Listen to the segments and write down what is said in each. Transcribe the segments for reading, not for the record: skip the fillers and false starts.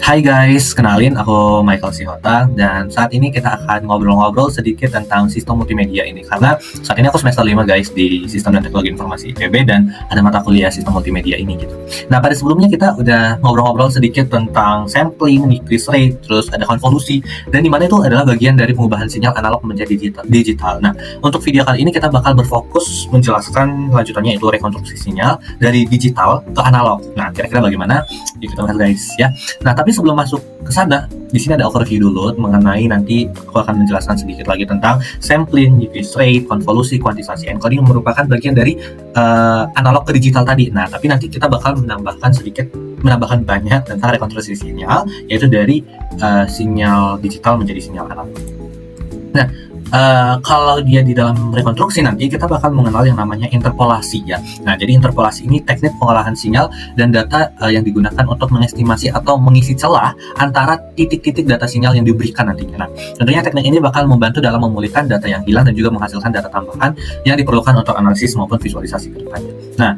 Hai guys, kenalin aku Michael Sihota dan saat ini kita akan ngobrol-ngobrol sedikit tentang sistem multimedia ini karena saat ini aku semester 5 guys di Sistem dan Teknologi Informasi IPB dan ada mata kuliah sistem multimedia ini gitu. Nah, pada sebelumnya kita udah ngobrol-ngobrol sedikit tentang sampling, decrease rate, terus ada konvolusi dan dimana itu adalah bagian dari pengubahan sinyal analog menjadi digital. Nah, untuk video kali ini kita bakal berfokus menjelaskan lanjutannya itu rekonstruksi sinyal dari digital ke analog. Nah, kira-kira bagaimana? Yuk kita bahas guys ya. Nah, tapi sebelum masuk ke sana, di sini ada overview dulu mengenai nanti aku akan menjelaskan sedikit lagi tentang sampling, decrease rate, konvolusi, kuantisasi, encoding yang merupakan bagian dari analog ke digital tadi. Nah, tapi nanti kita bakal menambahkan banyak tentang rekonstruksi sinyal, yaitu dari sinyal digital menjadi sinyal analog. Nah, kalau dia di dalam rekonstruksi nanti kita bakal mengenal yang namanya interpolasi ya. Nah, jadi interpolasi ini teknik pengolahan sinyal dan data yang digunakan untuk mengestimasi atau mengisi celah antara titik-titik data sinyal yang diberikan nantinya. Nah, tentunya teknik ini bakal membantu dalam memulihkan data yang hilang dan juga menghasilkan data tambahan yang diperlukan untuk analisis maupun visualisasi ke depannya. Nah,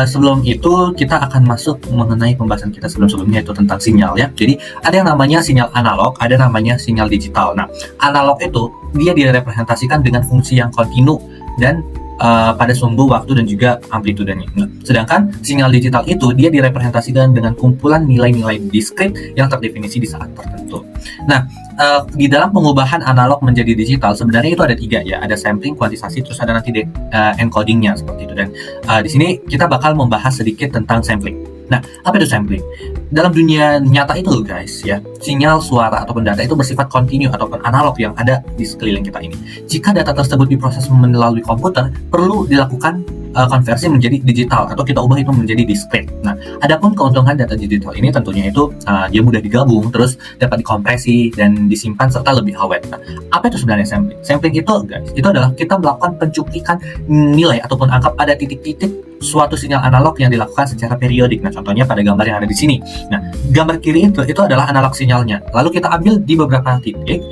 sebelum itu kita akan masuk mengenai pembahasan kita sebelumnya itu tentang sinyal ya. Jadi ada yang namanya sinyal analog, ada namanya sinyal digital. Nah, analog itu dia direpresentasikan dengan fungsi yang kontinu dan pada sumbu waktu dan juga amplitudenya. Nah, sedangkan sinyal digital itu dia direpresentasikan dengan kumpulan nilai-nilai diskrit yang terdefinisi di saat tertentu. Nah, di dalam pengubahan analog menjadi digital sebenarnya itu ada 3 ya, ada sampling, kuantisasi, terus ada nanti encodingnya seperti itu. Dan di sini kita bakal membahas sedikit tentang sampling. Nah, apa itu sampling? Dalam dunia nyata itu guys ya, sinyal, suara, ataupun data itu bersifat kontinu ataupun analog yang ada di sekeliling kita ini. Jika data tersebut diproses melalui komputer, perlu dilakukan konversi menjadi digital atau kita ubah itu menjadi diskrit. Nah, adapun keuntungan data digital ini tentunya itu dia mudah digabung, terus dapat dikompresi dan disimpan serta lebih awet. Nah, apa itu sebenarnya sampling? Sampling itu guys, itu adalah kita melakukan pencuplikan nilai ataupun angka pada titik-titik suatu sinyal analog yang dilakukan secara periodik. Nah, contohnya pada gambar yang ada di sini. Nah, gambar kiri itu adalah analog sinyalnya. Lalu kita ambil di beberapa titik,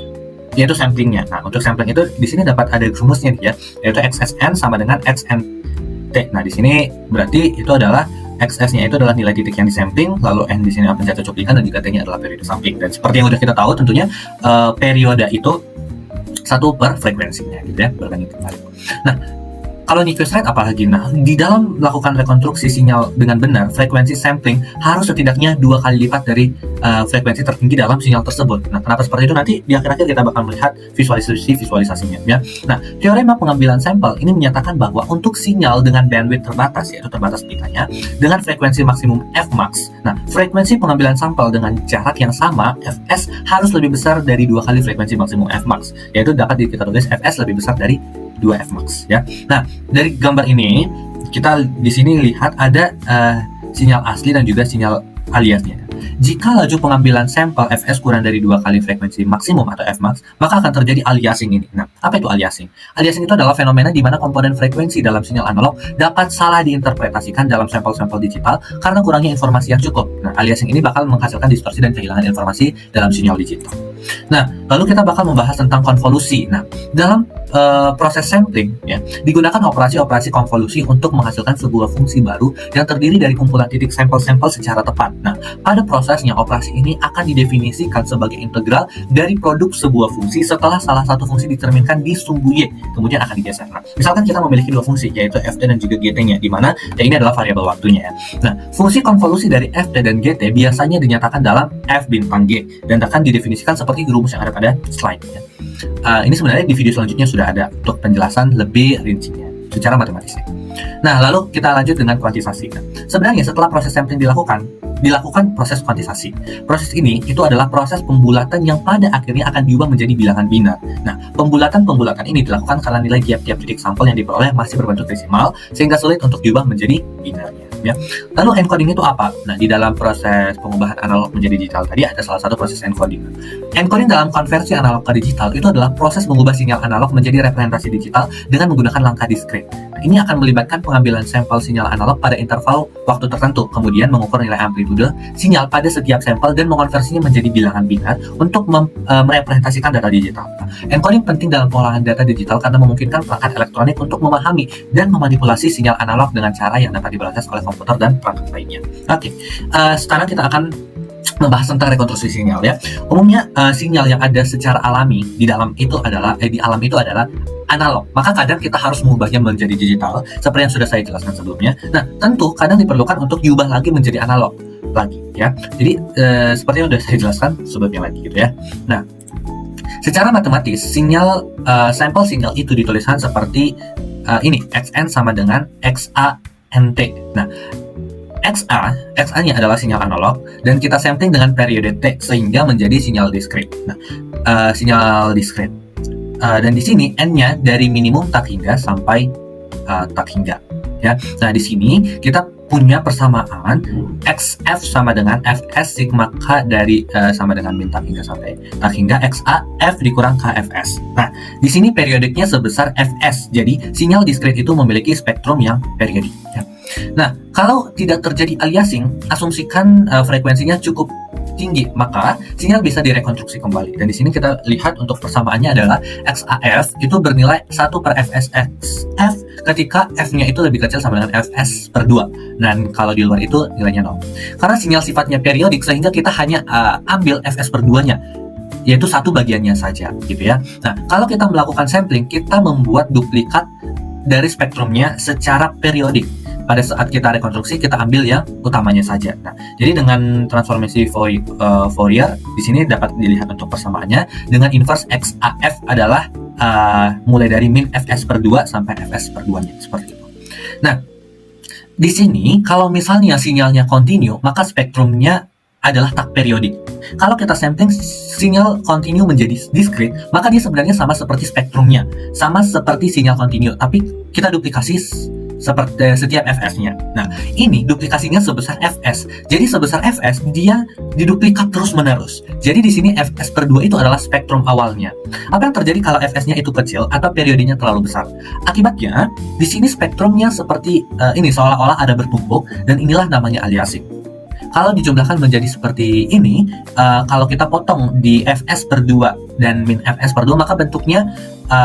yaitu samplingnya. Nah, untuk sampling itu di sini dapat ada rumusnya ya, yaitu XSN sama dengan XNT. Nah, di sini berarti itu adalah XS-nya itu adalah nilai titik yang disampling, lalu N di sini pencet cuplikan dan juga T-nya adalah periode sampling. Dan seperti yang sudah kita tahu tentunya periode itu 1 per frekuensinya gitu ya, berbanding terbalik. Nah, kalau decrease rate apalagi? Nah, di dalam melakukan rekonstruksi sinyal dengan benar, frekuensi sampling harus setidaknya 2 kali lipat dari frekuensi tertinggi dalam sinyal tersebut. Nah, kenapa seperti itu? Nanti di akhir-akhir kita bakal melihat visualisasinya ya. Nah, teorema pengambilan sampel ini menyatakan bahwa untuk sinyal dengan bandwidth terbatas, yaitu terbatas pitanya, dengan frekuensi maksimum Fmax. Nah, frekuensi pengambilan sampel dengan jarak yang sama, Fs, harus lebih besar dari 2 kali frekuensi maksimum Fmax, yaitu dapat kita tulis Fs lebih besar dari 2 Fmax ya. Nah, dari gambar ini kita di sini lihat ada sinyal asli dan juga sinyal aliasnya. Jika laju pengambilan sampel Fs kurang dari 2 kali frekuensi maksimum atau Fmax, maka akan terjadi aliasing ini. Nah, apa itu aliasing? Aliasing itu adalah fenomena di mana komponen frekuensi dalam sinyal analog dapat salah diinterpretasikan dalam sampel-sampel digital karena kurangnya informasi yang cukup. Nah, aliasing ini bakal menghasilkan distorsi dan kehilangan informasi dalam sinyal digital. Nah, lalu kita bakal membahas tentang konvolusi. Nah, dalam proses sampling ya, digunakan operasi-operasi konvolusi untuk menghasilkan sebuah fungsi baru yang terdiri dari kumpulan titik sampel-sampel secara tepat. Nah, pada prosesnya operasi ini akan didefinisikan sebagai integral dari produk sebuah fungsi setelah salah satu fungsi dicerminkan di sumbu Y, kemudian akan digeser. Nah, misalkan kita memiliki 2 fungsi yaitu Ft dan juga Gt-nya, di mana ini adalah variabel waktunya ya. Nah, fungsi konvolusi dari Ft dan Gt biasanya dinyatakan dalam F bintang G dan akan didefinisikan seperti rumus yang ada pada slide ya. Ini sebenarnya di video selanjutnya sudah ada untuk penjelasan lebih rincinya secara matematisnya. Nah, lalu kita lanjut dengan kuantisasi. Nah, sebenarnya setelah proses sampling dilakukan proses kuantisasi. Proses ini itu adalah proses pembulatan yang pada akhirnya akan diubah menjadi bilangan binar. Nah, pembulatan ini dilakukan karena nilai tiap-tiap titik sampel yang diperoleh masih berbentuk desimal sehingga sulit untuk diubah menjadi binarnya. Ya. Lalu encoding itu apa? Nah, di dalam proses pengubahan analog menjadi digital tadi ada salah satu proses encoding. Encoding dalam konversi analog ke digital itu adalah proses mengubah sinyal analog menjadi representasi digital dengan menggunakan langkah diskrit. Nah, ini akan melibatkan pengambilan sampel sinyal analog pada interval waktu tertentu, kemudian mengukur nilai amplitude sinyal pada setiap sampel dan mengonversinya menjadi bilangan binar untuk merepresentasikan data digital. Nah, encoding penting dalam pengolahan data digital karena memungkinkan perangkat elektronik untuk memahami dan memanipulasi sinyal analog dengan cara yang dapat diproses oleh komputer dan perangkat lainnya. Oke, sekarang kita akan membahas tentang rekonstruksi sinyal ya. Umumnya sinyal yang ada secara alami di alam itu adalah analog. Maka kadang kita harus mengubahnya menjadi digital seperti yang sudah saya jelaskan sebelumnya. Nah, tentu kadang diperlukan untuk diubah lagi menjadi analog lagi ya. Jadi seperti yang sudah saya jelaskan sebelumnya lagi gitu ya. Nah, secara matematis sampel sinyal itu dituliskan seperti ini, Xn sama dengan XANT. Nah, XA-nya adalah sinyal analog dan kita sampling dengan periode T sehingga menjadi sinyal diskrit. Nah, sinyal diskrit. Dan di sini N-nya dari minimum tak hingga sampai tak hingga. Ya. Nah, di sini kita punya persamaan XF sama dengan Fs sigma K dari sama dengan min tak hingga sampai tak hingga XA F dikurang KFS. Nah, di sini periodiknya sebesar Fs. Jadi, sinyal diskrit itu memiliki spektrum yang periodik. Ya. Nah, kalau tidak terjadi aliasing, asumsikan frekuensinya cukup tinggi, maka sinyal bisa direkonstruksi kembali. Dan di sini kita lihat untuk persamaannya adalah XAF itu bernilai 1/FSXF ketika F-nya itu lebih kecil sama dengan Fs per 2. Dan kalau di luar itu nilainya 0. Karena sinyal sifatnya periodik sehingga kita hanya ambil Fs per 2-nya, yaitu satu bagiannya saja gitu ya. Nah, kalau kita melakukan sampling, kita membuat duplikat dari spektrumnya secara periodik. Pada saat kita rekonstruksi, kita ambil yang utamanya saja. Nah, jadi dengan transformasi Fourier di sini dapat dilihat untuk persamaannya dengan inverse XAF adalah mulai dari min Fs per 2 sampai Fs per 2-nya seperti itu. Nah, di sini kalau misalnya sinyalnya kontinu, maka spektrumnya adalah tak periodik. Kalau kita sampling sinyal kontinu menjadi diskrit, maka dia sebenarnya sama seperti spektrumnya, sama seperti sinyal kontinu, tapi kita duplikasi seperti setiap Fs-nya. Nah, ini duplikasinya sebesar Fs. Jadi sebesar Fs dia diduplikat terus-menerus. Jadi di sini Fs per 2 itu adalah spektrum awalnya. Apa yang terjadi kalau Fs-nya itu kecil atau periodenya terlalu besar? Akibatnya, di sini spektrumnya seperti ini seolah-olah ada bertumpuk dan inilah namanya aliasing. Kalau dijumlahkan menjadi seperti ini, kalau kita potong di Fs per 2 dan min Fs per 2, maka bentuknya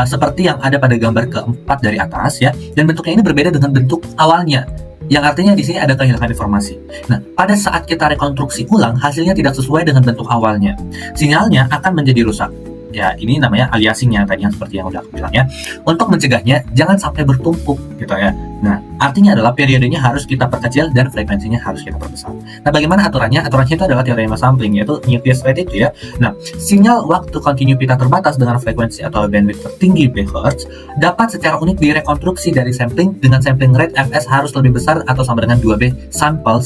seperti yang ada pada gambar keempat dari atas ya, dan bentuknya ini berbeda dengan bentuk awalnya, yang artinya di sini ada kehilangan informasi. Nah, pada saat kita rekonstruksi ulang, hasilnya tidak sesuai dengan bentuk awalnya. Sinyalnya akan menjadi rusak. Ya, ini namanya aliasing yang tadi yang seperti yang udah aku bilang ya. Untuk mencegahnya, jangan sampai bertumpuk gitu ya. Nah, artinya adalah periodenya harus kita perkecil dan frekuensinya harus kita perbesar. Nah, bagaimana aturannya? Aturannya itu adalah teorema sampling, yaitu Newton's rate itu ya. Nah, sinyal waktu kontinu pita terbatas dengan frekuensi atau bandwidth tertinggi Bhz dapat secara unik direkonstruksi dari sampling dengan sampling rate Fs harus lebih besar atau sama dengan 2B sampel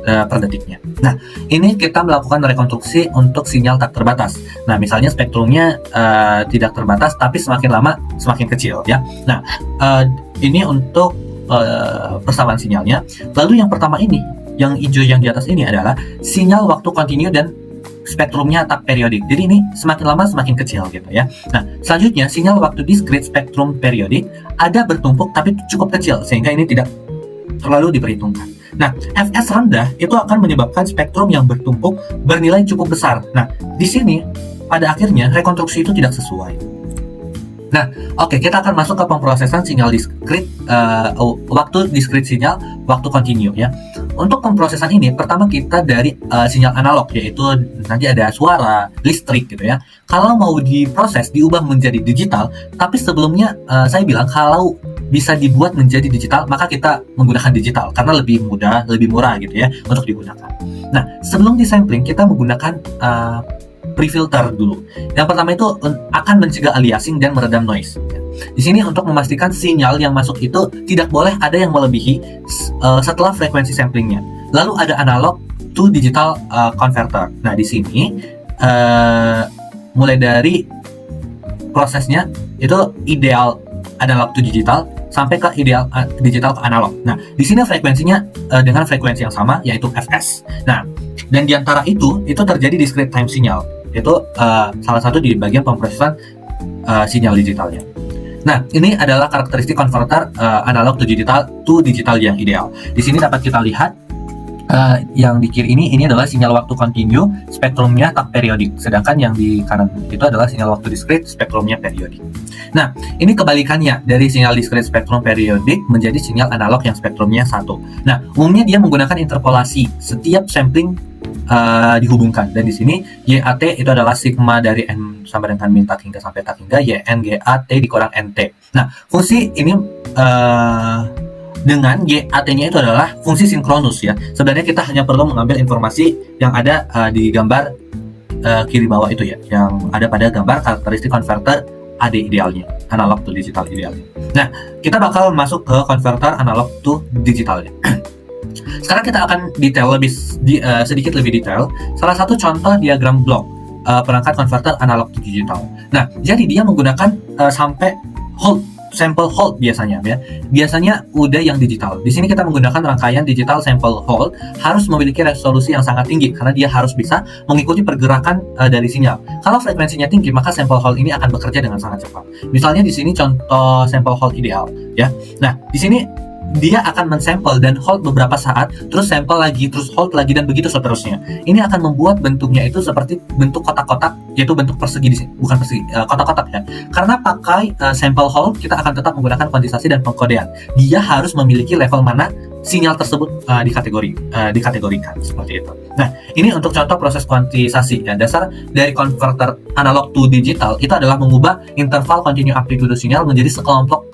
per detiknya. Nah, ini kita melakukan rekonstruksi untuk sinyal tak terbatas. Nah, misalnya spektrumnya tidak terbatas, tapi semakin lama semakin kecil ya. Nah, ini untuk persamaan sinyalnya. Lalu yang pertama ini, yang hijau yang di atas ini adalah sinyal waktu kontinu dan spektrumnya tak periodik. Jadi ini semakin lama semakin kecil gitu ya. Nah, selanjutnya sinyal waktu diskrit spektrum periodik ada bertumpuk tapi cukup kecil sehingga ini tidak terlalu diperhitungkan. Nah, Fs rendah itu akan menyebabkan spektrum yang bertumpuk bernilai cukup besar. Nah, di sini pada akhirnya rekonstruksi itu tidak sesuai. Nah, oke, kita akan masuk ke pemrosesan sinyal diskrit, waktu diskrit sinyal, waktu kontinu ya. Untuk pemrosesan ini, pertama kita dari sinyal analog, yaitu nanti ada suara, listrik gitu ya. Kalau mau diproses, diubah menjadi digital, tapi sebelumnya saya bilang kalau bisa dibuat menjadi digital, maka kita menggunakan digital karena lebih mudah, lebih murah gitu ya untuk digunakan. Nah, sebelum disampling kita menggunakan pre-filter dulu. Yang pertama itu akan mencegah aliasing dan meredam noise. Di sini untuk memastikan sinyal yang masuk itu tidak boleh ada yang melebihi setelah frekuensi samplingnya. Lalu ada analog to digital converter. Nah, di sini mulai dari prosesnya itu ideal analog to digital sampai ke ideal digital ke analog. Nah, di sini frekuensinya dengan frekuensi yang sama yaitu Fs. Nah, dan di antara itu terjadi discrete time sinyal. Itu salah satu di bagian pemrosesan sinyal digitalnya. Nah, ini adalah karakteristik konverter analog to digital yang ideal. Di sini dapat kita lihat yang di kiri ini adalah sinyal waktu kontinu, spektrumnya tak periodik. Sedangkan yang di kanan itu adalah sinyal waktu diskrit, spektrumnya periodik. Nah, ini kebalikannya dari sinyal diskrit spektrum periodik menjadi sinyal analog yang spektrumnya 1. Nah, umumnya dia menggunakan interpolasi. Setiap sampling dihubungkan. Dan di sini YAT itu adalah sigma dari N sama dengan min tak hingga sampai tak hingga YNGAT dikurang NT. Nah, fungsi ini dengan YAT-nya itu adalah fungsi sinkronus ya. Sebenarnya kita hanya perlu mengambil informasi yang ada di gambar kiri bawah itu ya, yang ada pada gambar karakteristik konverter AD idealnya, analog to digital idealnya. Nah, kita bakal masuk ke konverter analog to digitalnya. Sekarang kita akan sedikit lebih detail. Salah satu contoh diagram blok perangkat konverter analog to digital. Nah, jadi dia menggunakan sample hold biasanya ya. Biasanya udah yang digital. Di sini kita menggunakan rangkaian digital sample hold, harus memiliki resolusi yang sangat tinggi karena dia harus bisa mengikuti pergerakan dari sinyal. Kalau frekuensinya tinggi, maka sample hold ini akan bekerja dengan sangat cepat. Misalnya di sini contoh sample hold ideal ya. Nah, di sini dia akan mensampel dan hold beberapa saat, terus sampel lagi, terus hold lagi, dan begitu seterusnya. Ini akan membuat bentuknya itu seperti bentuk kotak-kotak, yaitu bentuk persegi di sini, bukan persegi, kotak-kotak ya. Karena pakai sample hold, kita akan tetap menggunakan kuantisasi dan pengkodean. Dia harus memiliki level mana sinyal tersebut dikategorikan seperti itu. Nah, ini untuk contoh proses kuantisasi ya. Dasar dari konverter analog to digital itu adalah mengubah interval continue amplitude sinyal menjadi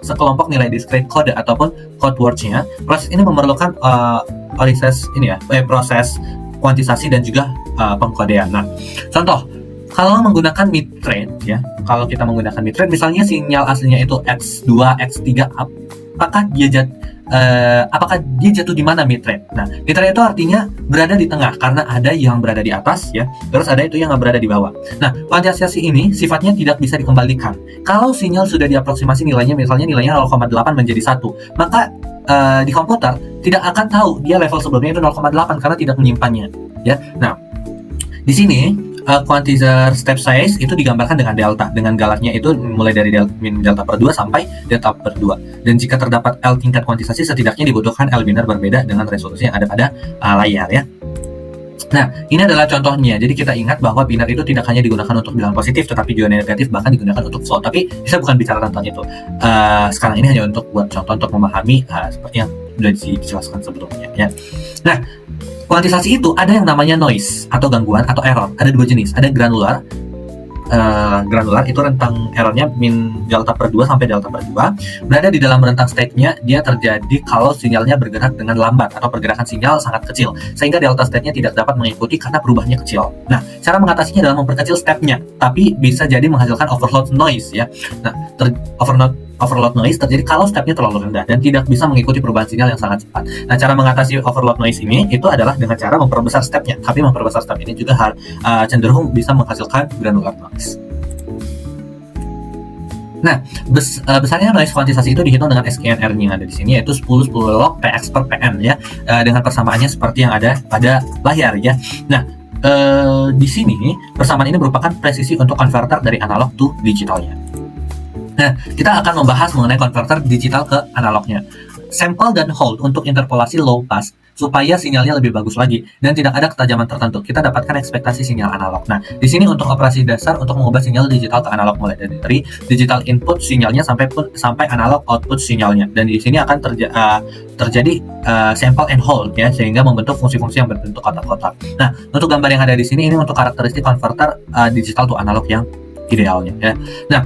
sekelompok nilai discrete kode ataupun code words-nya. Proses ini memerlukan proses kuantisasi dan juga pengkodean. Nah, contoh kalau menggunakan mid-rate ya, kalau kita menggunakan mid-rate misalnya sinyal aslinya itu X2, X3, apakah dia jatuh di mana mid-rate? Nah, mid-rate itu artinya berada di tengah karena ada yang berada di atas ya, terus ada itu yang berada di bawah. Nah, kuantisasi ini sifatnya tidak bisa dikembalikan. Kalau sinyal sudah diaproksimasi nilainya, misalnya nilainya 0,8 menjadi 1, maka di komputer tidak akan tahu dia level sebelumnya itu 0,8 karena tidak menyimpannya ya. Nah, di sini quantizer step size itu digambarkan dengan delta, dengan galatnya itu mulai dari delta per 2 sampai delta per 2. Dan jika terdapat L tingkat kuantisasi, setidaknya dibutuhkan L binar berbeda dengan resolusi yang ada pada layar ya. Nah, ini adalah contohnya. Jadi kita ingat bahwa binar itu tidak hanya digunakan untuk bilangan positif, tetapi juga negatif, bahkan digunakan untuk float. Tapi kita bukan bicara tentang itu. Sekarang ini hanya untuk buat contoh untuk memahami seperti yang sudah dijelaskan sebelumnya ya. Nah, kuantisasi itu ada yang namanya noise atau gangguan atau error. Ada dua jenis. Ada granular. Granular itu rentang errornya min delta per 2 sampai delta per 2. Berada di dalam rentang state-nya, dia terjadi kalau sinyalnya bergerak dengan lambat atau pergerakan sinyal sangat kecil, sehingga delta state-nya tidak dapat mengikuti karena perubahannya kecil. Nah, cara mengatasinya adalah memperkecil step-nya, tapi bisa jadi menghasilkan overload noise ya. Nah, overload noise terjadi kalau stepnya terlalu rendah dan tidak bisa mengikuti perubahan sinyal yang sangat cepat. Nah, cara mengatasi overload noise ini itu adalah dengan cara memperbesar stepnya, tapi memperbesar step ini juga cenderung bisa menghasilkan granular noise. Nah, besarnya noise kuantisasi itu dihitung dengan SKNR yang ada di sini, yaitu 10 log PX per PN ya, dengan persamaannya seperti yang ada pada layar ya. Nah, di sini persamaan ini merupakan presisi untuk konverter dari analog to digitalnya. Nah, kita akan membahas mengenai konverter digital ke analognya. Sample dan hold untuk interpolasi low pass supaya sinyalnya lebih bagus lagi dan tidak ada ketajaman tertentu. Kita dapatkan ekspektasi sinyal analog. Nah, di sini untuk operasi dasar untuk mengubah sinyal digital ke analog mulai dari digital input sinyalnya sampai analog output sinyalnya. Dan di sini akan terjadi sample and hold ya, sehingga membentuk fungsi-fungsi yang berbentuk kotak-kotak. Nah, untuk gambar yang ada di sini ini untuk karakteristik konverter digital to analog yang idealnya ya. Nah,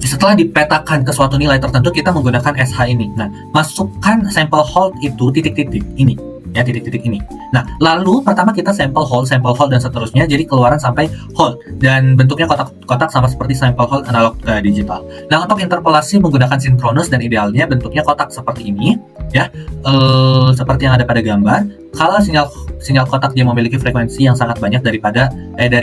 setelah dipetakan ke suatu nilai tertentu, kita menggunakan SH ini. Nah, masukkan sample hold itu titik-titik ini, ya titik-titik ini. Nah, lalu pertama kita sample hold, dan seterusnya, jadi keluaran sampai hold. Dan bentuknya kotak-kotak sama seperti sample hold analog digital. Nah, untuk interpolasi menggunakan sinkronus dan idealnya bentuknya kotak seperti ini, ya, seperti yang ada pada gambar. Kalau sinyal kotak dia memiliki frekuensi yang sangat banyak dari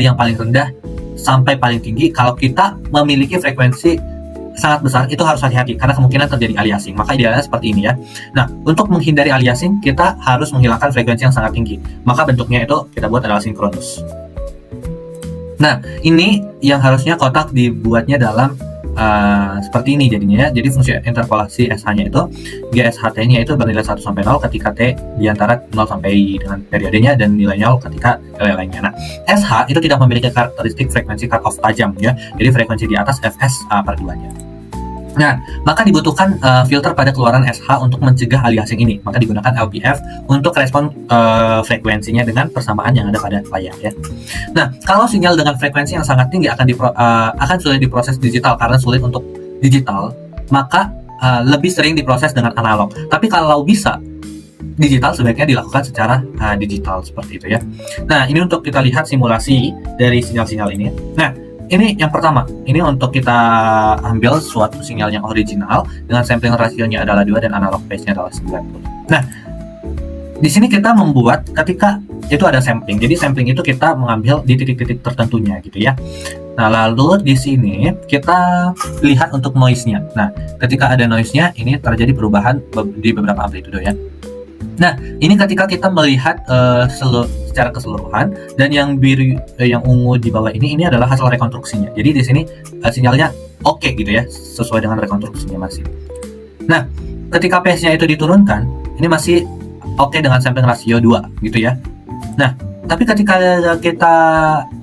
yang paling rendah sampai paling tinggi. Kalau kita memiliki frekuensi sangat besar, itu harus hati-hati karena kemungkinan terjadi aliasing. Maka idealnya seperti ini ya. Nah, untuk menghindari aliasing, kita harus menghilangkan frekuensi yang sangat tinggi. Maka bentuknya itu kita buat adalah sinkronus. Nah, ini yang harusnya kotak dibuatnya dalam seperti ini jadinya. Jadi fungsi interpolasi SH-nya itu GSHT-nya itu bernilai 1 sampai 0 ketika T di antara 0 sampai dengan periodenya dan nilainya 0 ketika lainnya. Nah, SH itu tidak memiliki karakteristik frekuensi cut off tajam ya. Jadi frekuensi di atas Fs per 2-nya. Nah, maka dibutuhkan filter pada keluaran SH untuk mencegah aliasing ini. Maka digunakan LPF untuk respon frekuensinya dengan persamaan yang ada pada layar ya. Nah, kalau sinyal dengan frekuensi yang sangat tinggi akan sulit diproses digital karena sulit untuk digital, maka lebih sering diproses dengan analog. Tapi kalau bisa digital, sebaiknya dilakukan secara digital seperti itu ya. Nah, ini untuk kita lihat simulasi dari sinyal-sinyal ini. Nah, ini yang pertama, ini untuk kita ambil suatu sinyal yang original dengan sampling rasionya adalah 2 dan analog phase-nya adalah 90. Nah, di sini kita membuat ketika itu ada sampling. Jadi sampling itu kita mengambil di titik-titik tertentunya gitu ya. Nah, lalu di sini kita lihat untuk noise-nya. Nah, ketika ada noise-nya, ini terjadi perubahan di beberapa amplitudo ya. Nah, ini ketika kita melihat secara keseluruhan, dan yang biru, yang ungu di bawah ini adalah hasil rekonstruksinya. Jadi di sini sinyalnya oke gitu ya, sesuai dengan rekonstruksinya masih. Nah, ketika phase-nya itu diturunkan, ini masih oke dengan sampling rasio 2 gitu ya. Nah, tapi ketika kita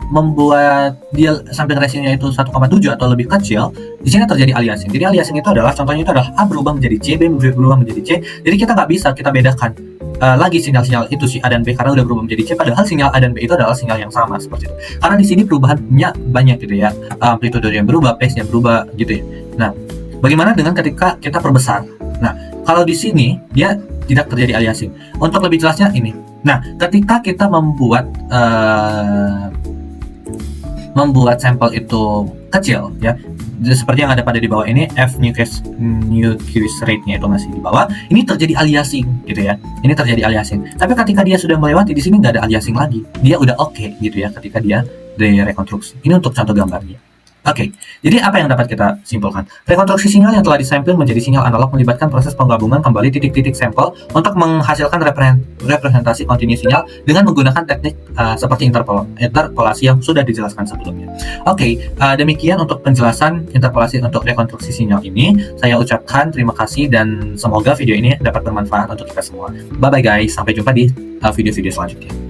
membuat dia sampling rasionya itu 1,7 atau lebih kecil, di sini terjadi aliasing. Jadi aliasing itu adalah, contohnya itu adalah A berubah menjadi C, B berubah menjadi C. Jadi kita nggak bisa kita bedakan lagi sinyal-sinyal itu si A dan B karena udah berubah menjadi C, padahal sinyal A dan B itu adalah sinyal yang sama seperti itu. Karena di sini perubahannya banyak gitu ya, amplitudo yang berubah, phase-nya berubah gitu ya. Nah, bagaimana dengan ketika kita perbesar? Nah, kalau di sini dia tidak terjadi aliasing. Untuk lebih jelasnya ini. Nah, ketika kita membuat sampel itu kecil ya, seperti yang ada pada di bawah ini, F Nyquist rate-nya itu masih di bawah, ini terjadi aliasing gitu ya. Ini terjadi aliasing. Tapi ketika dia sudah melewati di sini nggak ada aliasing lagi, dia udah oke gitu ya ketika dia direkonstruksi. Ini untuk contoh gambarnya. Oke, jadi apa yang dapat kita simpulkan? Rekonstruksi sinyal yang telah disampling menjadi sinyal analog melibatkan proses penggabungan kembali titik-titik sampel untuk menghasilkan representasi kontinu sinyal dengan menggunakan teknik seperti interpolasi yang sudah dijelaskan sebelumnya. Oke, demikian untuk penjelasan interpolasi untuk rekonstruksi sinyal ini. Saya ucapkan terima kasih dan semoga video ini dapat bermanfaat untuk kita semua. Bye-bye guys, sampai jumpa di video-video selanjutnya.